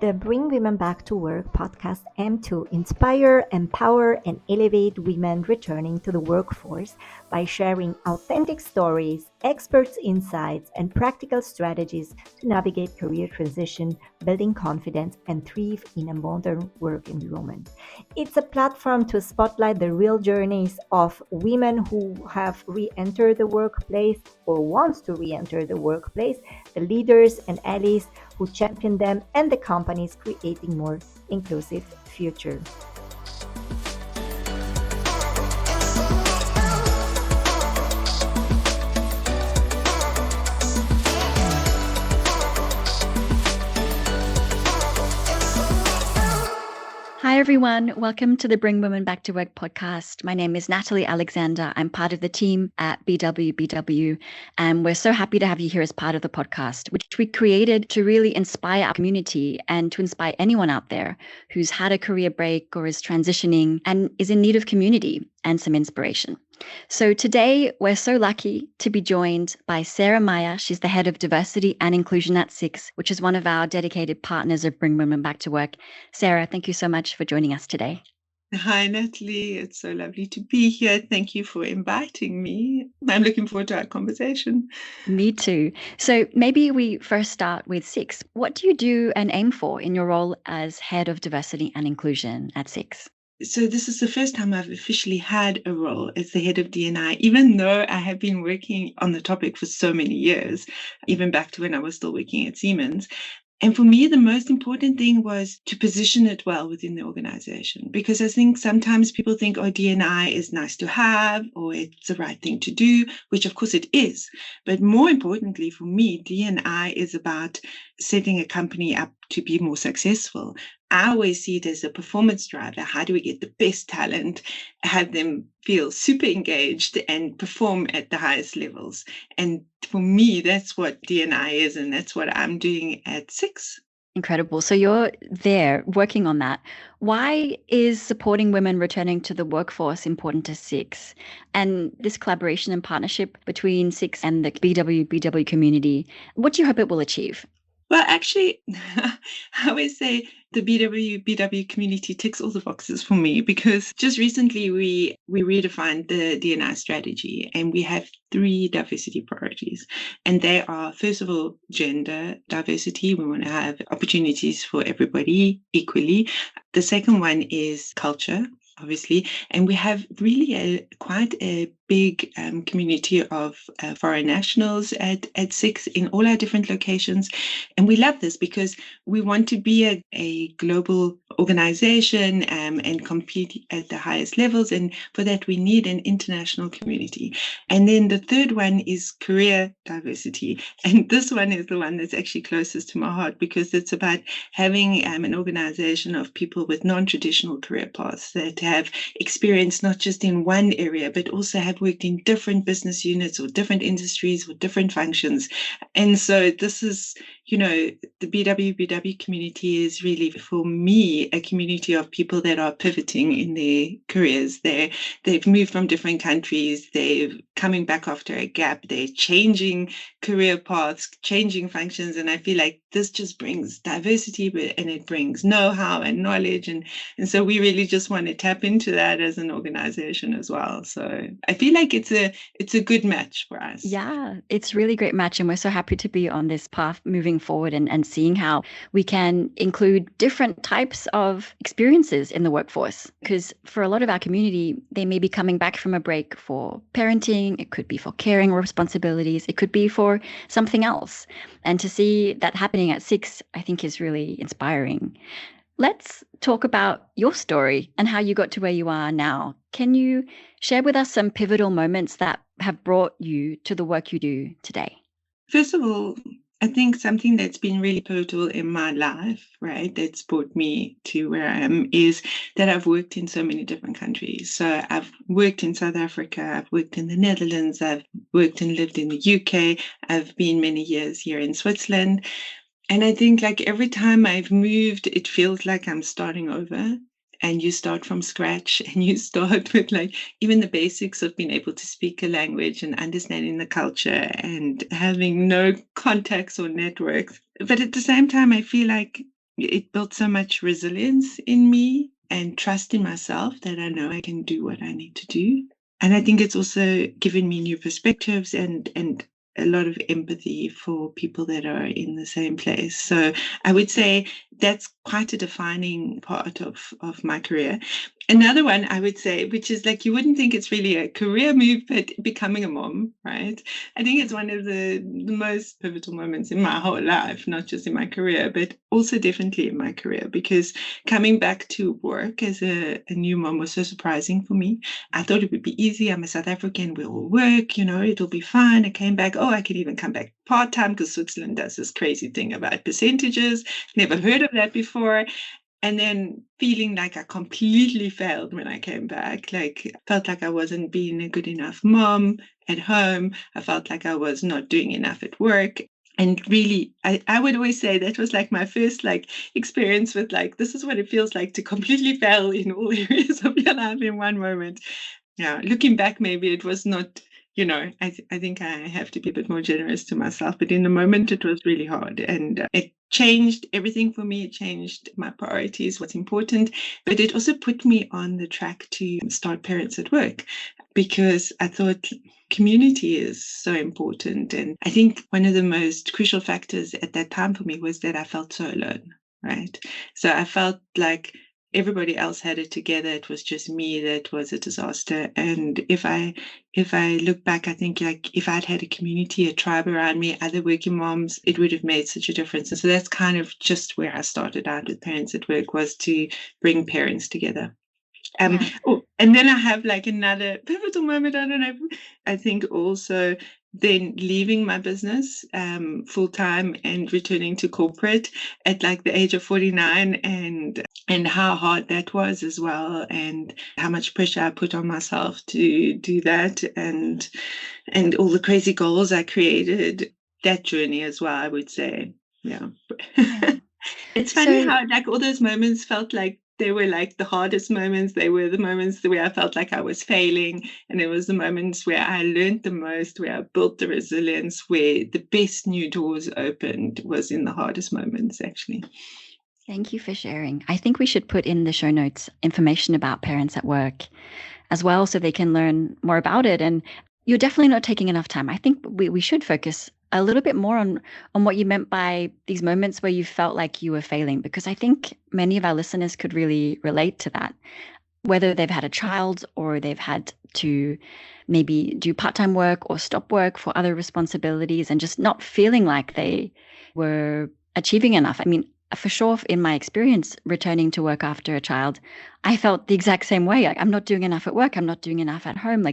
The Bring Women Back to Work podcast aims to inspire, empower, and elevate women returning to the workforce by sharing authentic stories, experts' insights, and practical strategies to navigate career transition, building confidence, and thrive in a modern work environment. It's a platform to spotlight the real journeys of women who have re-entered the workplace or wants to re-enter the workplace, the leaders and allies who champion them, and the companies creating more inclusive future. Hi, everyone. Welcome to the Bring Women Back to Work podcast. My name is Natalie Alexander. I'm part of the team at BWBW, and we're so happy to have you here as part of the podcast, which we created to really inspire our community and to inspire anyone out there who's had a career break or is transitioning and is in need of community and some inspiration. So today, we're so lucky to be joined by Sarah Meier. She's the head of diversity and inclusion at SIX, which is one of our dedicated partners of Bring Women Back to Work. Sarah, thank you so much for joining us today. Hi, Natalie. It's so lovely to be here. Thank you for inviting me. I'm looking forward to our conversation. Me too. So maybe we first start with SIX. What do you do and aim for in your role as head of diversity and inclusion at SIX? So this is the first time I've officially had a role as the head of D&I, even though I have been working on the topic for so many years, even back to when I was still working at Siemens. And for me, the most important thing was to position it well within the organization, because I think sometimes people think, oh, D&I is nice to have, or it's the right thing to do, which of course it is. But more importantly for me, D&I is about setting a company up to be more successful. I always see it as a performance driver. How do we get the best talent, have them feel super engaged and perform at the highest levels? And for me, that's what D&I is, and that's what I'm doing at SIX. Incredible. So you're there working on that. Why is supporting women returning to the workforce important to SIX? And this collaboration and partnership between SIX and the BWBW community, what do you hope it will achieve? Well, actually, I always say the BWBW community ticks all the boxes for me, because just recently we redefined the D&I strategy, and we have 3 diversity priorities. And they are, first of all, gender diversity. We want to have opportunities for everybody equally. The second one is culture, obviously, and we have really quite a big community of foreign nationals at SIX in all our different locations. And we love this because we want to be a global organization and compete at the highest levels. And for that, we need an international community. And then the third one is career diversity. And this one is the one that's actually closest to my heart, because it's about having an organization of people with non-traditional career paths that have experience not just in one area, but also have worked in different business units or different industries or different functions. And so this is, the BWBW community is really, for me, a community of people that are pivoting in their careers. They've moved from different countries. They're coming back after a gap. They're changing career paths, changing functions. And I feel like this just brings diversity, and it brings know-how and knowledge. And so we really just want to tap into that as an organization as well. So I feel like it's a good match for us. Yeah, it's really great match. And we're so happy to be on this path moving forward and seeing how we can include different types of experiences in the workforce. Because for a lot of our community, they may be coming back from a break for parenting. It could be for caring responsibilities. It could be for something else. And to see that happening at SIX, I think is really inspiring. Let's talk about your story and how you got to where you are now. Can you share with us some pivotal moments that have brought you to the work you do today? First of all, I think something that's been really pivotal in my life, right, that's brought me to where I am, is that I've worked in so many different countries. So I've worked in South Africa, I've worked in the Netherlands, I've worked and lived in the UK, I've been many years here in Switzerland. And I think like every time I've moved, it feels like I'm starting over. And you start from scratch, and you start with like even the basics of being able to speak a language and understanding the culture and having no contacts or networks. But at the same time, I feel like it built so much resilience in me and trust in myself that I know I can do what I need to do. And I think it's also given me new perspectives and a lot of empathy for people that are in the same place. So I would say that's quite a defining part of my career. Another one I would say, which is like, you wouldn't think it's really a career move, but becoming a mom, right? I think it's one of the most pivotal moments in my whole life, not just in my career, but also definitely in my career, because coming back to work as a new mom was so surprising for me. I thought it would be easy. I'm a South African. We'll work, it'll be fine. I came back. Oh, I could even come back part-time because Switzerland does this crazy thing about percentages. Never heard of that before. And then feeling like I completely failed when I came back, like felt like I wasn't being a good enough mom at home. I felt like I was not doing enough at work. And really, I would always say that was like my first experience with this is what it feels like to completely fail in all areas of your life in one moment. Yeah, looking back, maybe it was not, I think I have to be a bit more generous to myself. But in the moment, it was really hard. And it changed everything for me. It changed my priorities, what's important. But it also put me on the track to start Parents at Work, because I thought community is so important. And I think one of the most crucial factors at that time for me was that I felt so alone, right? So I felt like everybody else had it together. It was just me that was a disaster. And if I look back, I think if I'd had a community, a tribe around me, other working moms, it would have made such a difference. And so that's kind of just where I started out with Parents at Work, was to bring parents together. And then I have another pivotal moment. I don't know. I think also then leaving my business full time and returning to corporate at the age of 49, and how hard that was as well, and how much pressure I put on myself to do that, and all the crazy goals I created. That journey as well, I would say. Yeah. It's funny how all those moments felt like they were the hardest moments. They were the moments where I felt like I was failing. And it was the moments where I learned the most, where I built the resilience, where the best new doors opened was in the hardest moments, actually. Thank you for sharing. I think we should put in the show notes information about Parents at Work as well, so they can learn more about it. And you're definitely not taking enough time. I think we should focus a little bit more on what you meant by these moments where you felt like you were failing, because I think many of our listeners could really relate to that, whether they've had a child or they've had to maybe do part-time work or stop work for other responsibilities and just not feeling like they were achieving enough. I mean, for sure, in my experience, returning to work after a child, I felt the exact same way. I'm not doing enough at work. I'm not doing enough at home.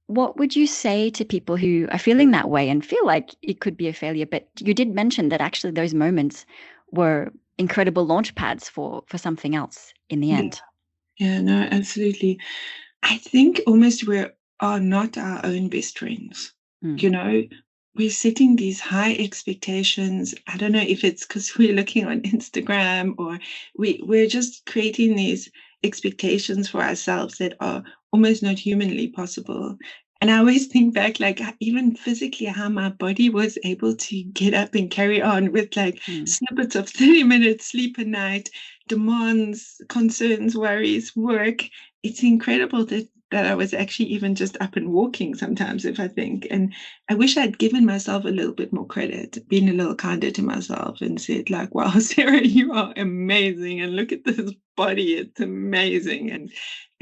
What would you say to people who are feeling that way and feel like it could be a failure? But you did mention that actually those moments were incredible launch pads for something else in the end. Yeah, no, absolutely. I think almost we are not our own best friends. We're setting these high expectations. I don't know if it's because we're looking on Instagram, or we're just creating these expectations for ourselves that are almost not humanly possible. And I always think back, even physically, how my body was able to get up and carry on with snippets of 30 minutes sleep a night, demands, concerns, worries, work. It's incredible that I was actually even just up and walking sometimes, if I think. And I wish I'd given myself a little bit more credit, been a little kinder to myself, and said wow, Sarah, you are amazing. And look at this body. It's amazing. And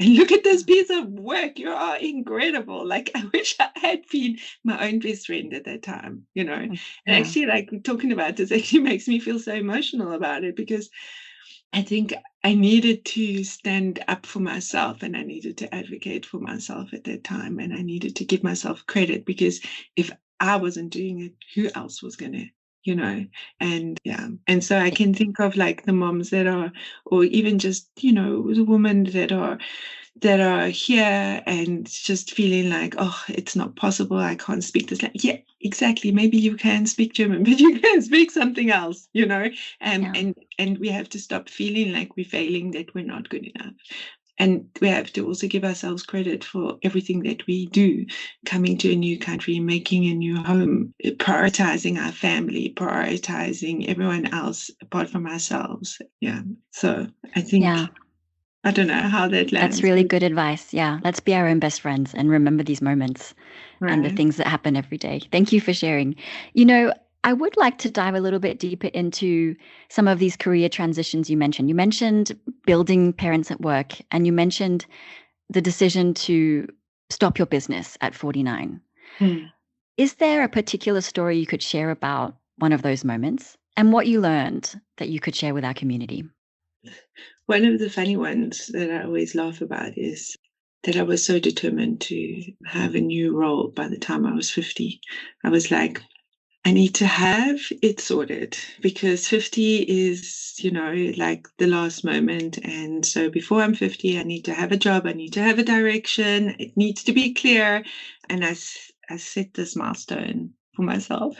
look at this piece of work. You are incredible. I wish I had been my own best friend at that time, And actually, talking about this actually makes me feel so emotional about it, because I think I needed to stand up for myself, and I needed to advocate for myself at that time. And I needed to give myself credit, because if I wasn't doing it, who else was going to? And so I can think of the moms that are, or even just, the women that are here and just feeling oh, it's not possible. I can't speak this language. Yeah, exactly. Maybe you can speak German, but you can speak something else, And we have to stop feeling like we're failing, that we're not good enough. And we have to also give ourselves credit for everything that we do, coming to a new country, making a new home, prioritizing our family, prioritizing everyone else apart from ourselves. Yeah. So I think, I don't know how that lands. That's really good advice. Yeah. Let's be our own best friends and remember these moments and the things that happen every day. Thank you for sharing. I would like to dive a little bit deeper into some of these career transitions you mentioned. You mentioned building parents at work, and you mentioned the decision to stop your business at 49. Is there a particular story you could share about one of those moments and what you learned that you could share with our community? One of the funny ones that I always laugh about is that I was so determined to have a new role by the time I was 50. I was like, I need to have it sorted because 50 is, like the last moment. And so before I'm 50, I need to have a job. I need to have a direction. It needs to be clear. And I set this milestone for myself.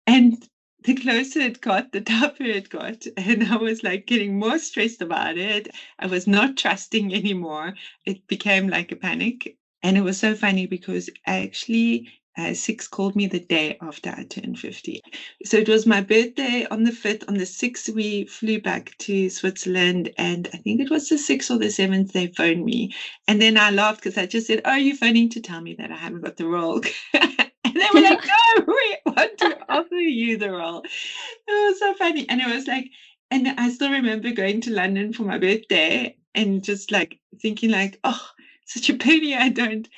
And the closer it got, the tougher it got. And I was like getting more stressed about it. I was not trusting anymore. It became like a panic. And it was so funny because I actually, Six called me the day after I turned 50. So it was my birthday on the 5th. On the 6th, we flew back to Switzerland. And I think it was the 6th or the 7th, they phoned me. And then I laughed because I just said, "Oh, you're phoning to tell me that I haven't got the role." And they were like, "No, we want to offer you the role." It was so funny. And it was like, and I still remember going to London for my birthday and just like thinking like, oh, such a pity I don't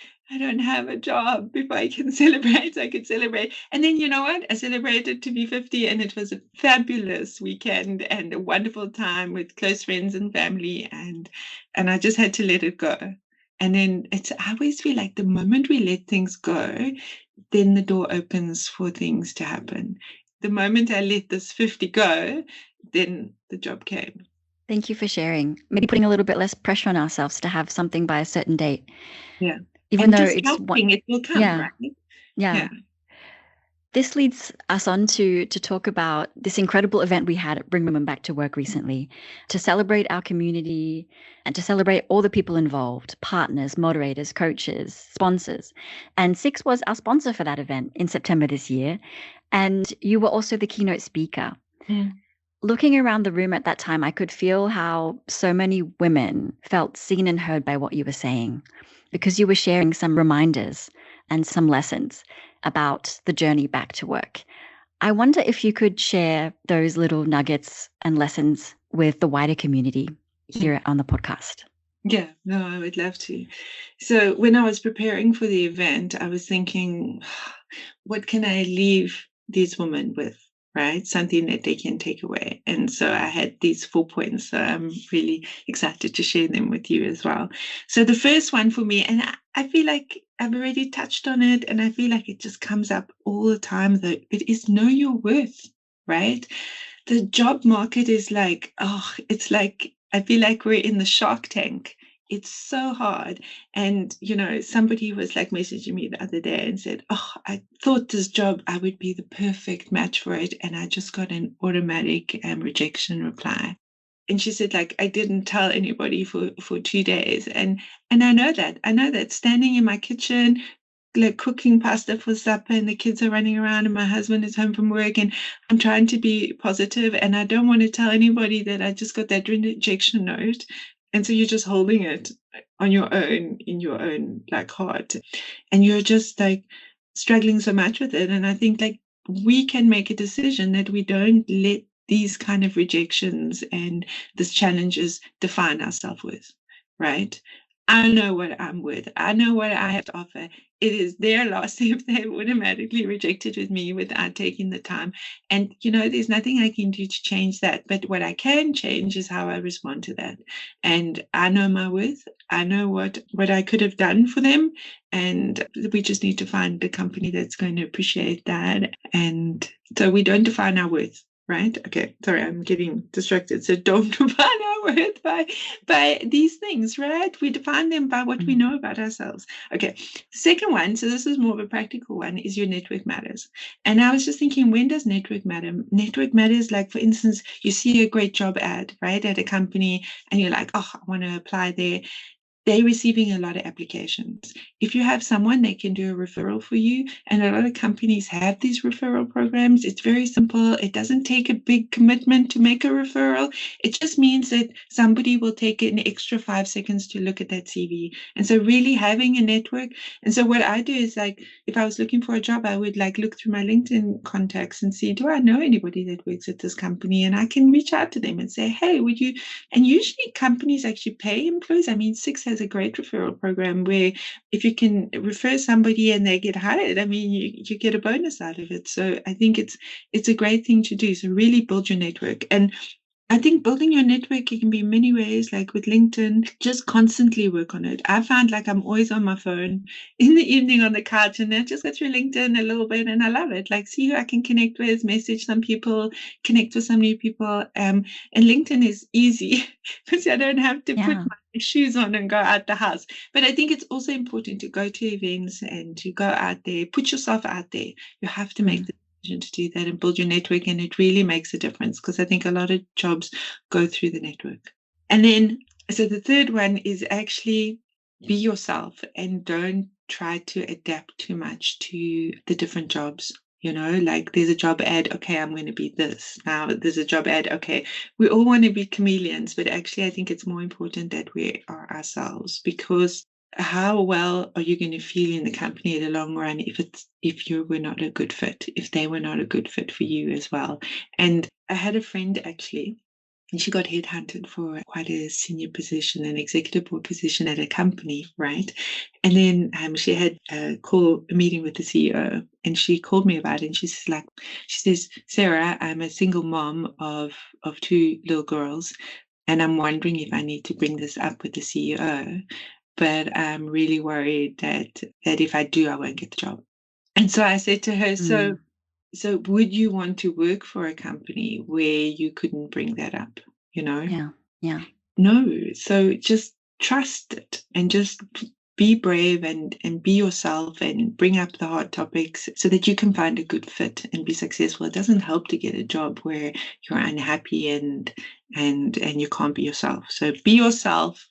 have a job. If I can celebrate, I could celebrate. And then you know what? I celebrated to be 50 and it was a fabulous weekend and a wonderful time with close friends and family. And I just had to let it go. And then I always feel like the moment we let things go, then the door opens for things to happen. The moment I let this 50 go, then the job came. Thank you for sharing. Maybe putting a little bit less pressure on ourselves to have something by a certain date. Yeah. Even though it's helping, it will come, right? Yeah. This leads us on to talk about this incredible event we had at Bring Women Back to Work recently, to celebrate our community and to celebrate all the people involved, partners, moderators, coaches, sponsors. And Six was our sponsor for that event in September this year. And you were also the keynote speaker. Looking around the room at that time, I could feel how so many women felt seen and heard by what you were saying, because you were sharing some reminders and some lessons about the journey back to work. I wonder if you could share those little nuggets and lessons with the wider community here on the podcast. Yeah, no, I would love to. So when I was preparing for the event, I was thinking, what can I leave these women with? Right? Something that they can take away. And so I had these 4 points. So I'm really excited to share them with you as well. So the first one for me, and I feel like I've already touched on it, and I feel like it just comes up all the time, that it is know your worth, right? The job market is like, it's like, I feel like we're in the Shark Tank. It's so hard. And, somebody was like messaging me the other day and said, I thought this job, I would be the perfect match for it. And I just got an automatic rejection reply. And she said, like, I didn't tell anybody for 2 days. And I know that standing in my kitchen, like cooking pasta for supper, and the kids are running around and my husband is home from work, and I'm trying to be positive, and I don't want to tell anybody that I just got that rejection note. And so you're just holding it on your own, in your own like heart, and you're just like struggling so much with it. And I think like we can make a decision that we don't let these kind of rejections and these challenges define our self-worth, right? I know what I'm worth. I know what I have to offer. It is their loss if they automatically rejected with me without taking the time. And, there's nothing I can do to change that. But what I can change is how I respond to that. And I know my worth. I know what I could have done for them. And we just need to find the company that's going to appreciate that. And so we don't define our worth right? Okay, sorry, I'm getting distracted. So don't define our worth by these things, right? We define them by what we know about ourselves. Okay, second one, so this is more of a practical one, is your network matters. And I was just thinking, when does network matter? Network matters, like, for instance, you see a great job ad, right, at a company, and you're like, oh, I want to apply there. They're receiving a lot of applications. If you have someone, they can do a referral for you. And a lot of companies have these referral programs. It's very simple. It doesn't take a big commitment to make a referral. It just means that somebody will take an extra 5 seconds to look at that CV. And so really having a network. And so what I do is, like, if I was looking for a job, I would like look through my LinkedIn contacts and see, do I know anybody that works at this company? And I can reach out to them and say, hey, would you? And usually companies actually pay employees. I mean, Six has a great referral program where if you can refer somebody and they get hired, I mean, you get a bonus out of it. So I think it's a great thing to do. So really build your network. And I think building your network can be many ways, like with LinkedIn, just constantly work on it. I find like I'm always on my phone in the evening on the couch, and I just go through LinkedIn a little bit, and I love it. Like, see who I can connect with, message some people, connect with some new people. And LinkedIn is easy because I don't have to put my shoes on and go out the house. But I think it's also important to go to events and to go out there, put yourself out there. You have to make the to do that and build your network, and it really makes a difference, because I think a lot of jobs go through the network. And then, so the third one is actually be yourself and don't try to adapt too much to the different jobs. You know, like there's a job ad, okay, I'm going to be this. Now there's a job ad, okay, we all want to be chameleons, but actually I think it's more important that we are ourselves, because how well are you going to feel in the company in the long run if you were not a good fit, if they were not a good fit for you as well? And I had a friend actually, and she got headhunted for quite a senior position, an executive board position at a company, right? And then she had a meeting with the CEO, and she called me about it. And she says, Sarah, I'm a single mom of 2 little girls, and I'm wondering if I need to bring this up with the CEO. But I'm really worried that if I do, I won't get the job. And so I said to her, so would you want to work for a company where you couldn't bring that up? You know? Yeah. No. So just trust it and just be brave and be yourself and bring up the hard topics so that you can find a good fit and be successful. It doesn't help to get a job where you're unhappy and you can't be yourself. So be yourself.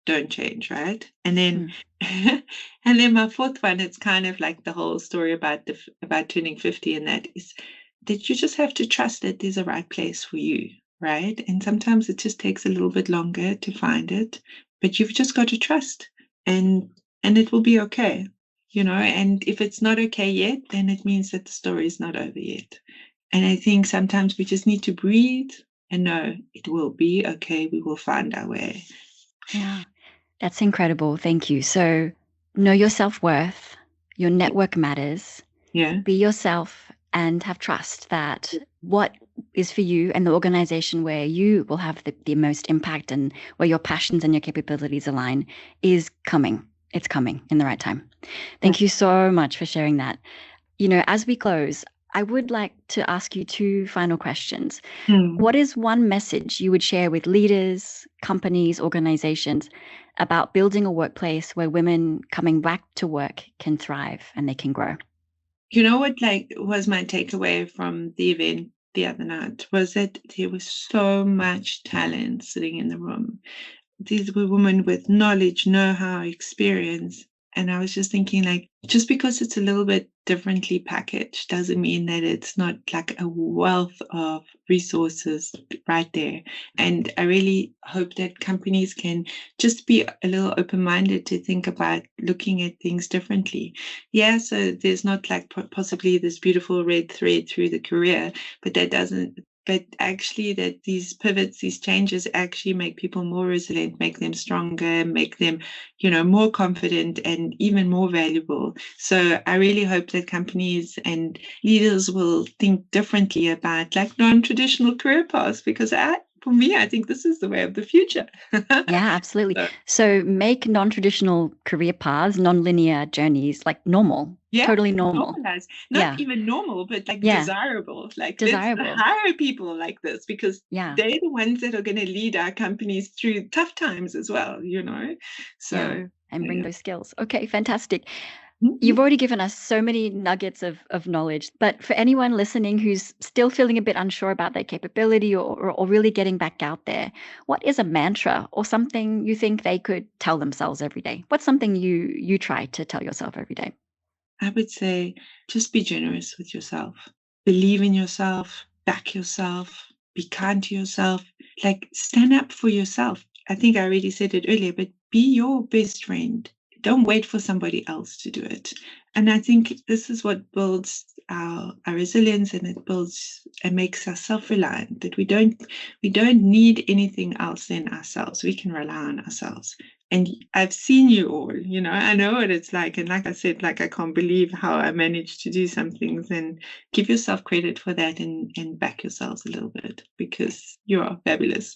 Don't change, right? And then and then my fourth one, it's kind of like the whole story about turning 50, and that is that you just have to trust that there's a right place for you, right? And sometimes it just takes a little bit longer to find it, but you've just got to trust, and it will be okay, you know. And if it's not okay yet, then it means that the story is not over yet. And I think sometimes we just need to breathe and know it will be okay. We will find our way. Yeah. That's incredible. Thank you. So know your self-worth, your network matters. Yeah. Be yourself and have trust that what is for you and the organization where you will have the most impact and where your passions and your capabilities align is coming. It's coming in the right time. Thank you so much for sharing that. You know, as we close, I would like to ask you 2 final questions. What is one message you would share with leaders, companies, organizations about building a workplace where women coming back to work can thrive and they can grow? You know what, like, was my takeaway from the event the other night was that there was so much talent sitting in the room. These were women with knowledge, know-how, experience. And I was just thinking, like, just because it's a little bit differently packaged doesn't mean that it's not like a wealth of resources right there. And I really hope that companies can just be a little open-minded to think about looking at things differently. Yeah, so there's not like possibly this beautiful red thread through the career, but that doesn't. But actually that these pivots, these changes actually make people more resilient, make them stronger, make them, you know, more confident and even more valuable. So I really hope that companies and leaders will think differently about like non-traditional career paths, because for me, I think this is the way of the future. Yeah, absolutely. So make non-traditional career paths, non-linear journeys like normal, totally normal. Normalize. Not even normal, but like desirable. Like desirable. Let's hire people like this, because they're the ones that are going to lead our companies through tough times as well, So and bring those skills. Okay, fantastic. You've already given us so many nuggets of knowledge, but for anyone listening who's still feeling a bit unsure about their capability or really getting back out there, what is a mantra or something you think they could tell themselves every day? What's something you try to tell yourself every day? I would say just be generous with yourself. Believe in yourself, back yourself, be kind to yourself, like stand up for yourself. I think I already said it earlier, but be your best friend. Don't wait for somebody else to do it. And I think this is what builds our resilience, and it builds and makes us self-reliant, that we don't need anything else than ourselves. We can rely on ourselves. And I've seen you all, I know what it's like. And like I said, like, I can't believe how I managed to do some things, and give yourself credit for that, and back yourselves a little bit, because you are fabulous.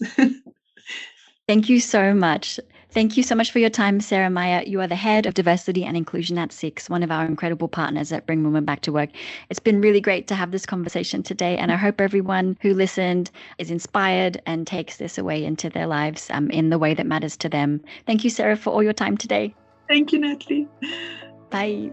Thank you so much. Thank you so much for your time, Sarah Meier. You are the head of diversity and inclusion at SIX, one of our incredible partners at Bring Women Back to Work. It's been really great to have this conversation today, and I hope everyone who listened is inspired and takes this away into their lives in the way that matters to them. Thank you, Sarah, for all your time today. Thank you, Natalie. Bye.